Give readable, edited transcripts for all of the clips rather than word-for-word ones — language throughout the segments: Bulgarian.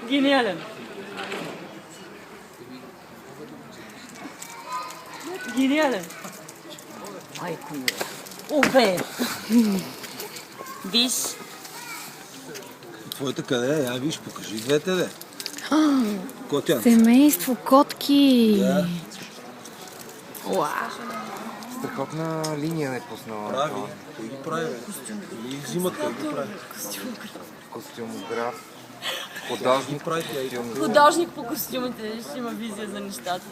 Гениален. Гениален. Айко ми. Обе. Виж. Твоята къде е? Я виж, покажи двете, де. Котянца. Семейство котки. Да. Уау. Страхотна линия е пуснала. Прави. Кой ги прави, бе? Или взимат, кой ги прави? Костюмограф. Художник. Прави тя и Художник по костюмите, ще има визия за нещата.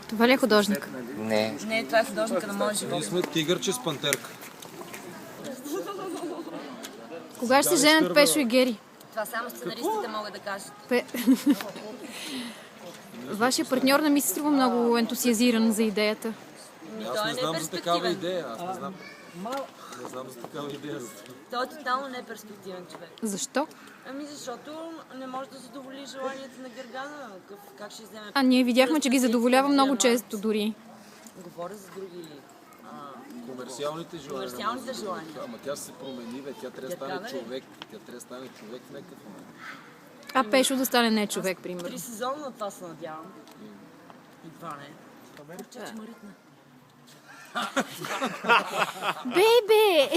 Това ли е художник? Не. Не, това е художника на моя живот. Ние сме тигърче с пантерка. Кога ще се женят Пешо и Гери? Това само сценаристите могат да кажат. Вашия партньор не ми се струва много ентусиазиран за идеята. Аз не знам за такава идея. Аз не знам. Не знам за такава идея. Той е тотално неперспективен човек. Защо? Ами защото не може да задоволи желанията на Гергана. Как ще вземе... А ние видяхме, че ги задоволява много често дори. Говоря за други... Комерциалните желания. Комерциалните желания. Ама тя се промени, бе. Тя трябва да стане човек. Тя трябва да стане човек в някакъв момент. А Пешо да стане не човек, примерно. 3 сезона на това се надявам. И това не. Чачи Маритна. Бейбе!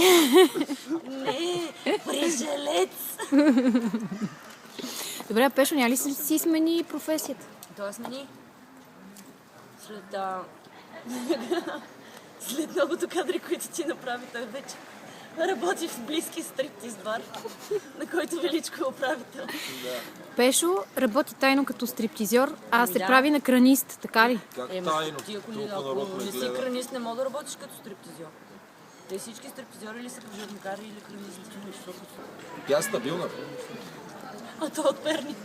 Не, прижелец! Добре, а Пешо няма ли си смени професията? Той смени. След многото кадри, които ти направи, той вече работи в близки стриптиз бар, на който Величко е управител. Пешо работи тайно като стриптизьор, а се прави на кранист, така ли? Как тайно? Ти ако Толкова народ ме не си гледа. кранист, не мога да работиш като стриптизьор. Те всички стриптизьори или са пожарникари или кранисти. Тя е стабилна. А то от Перник.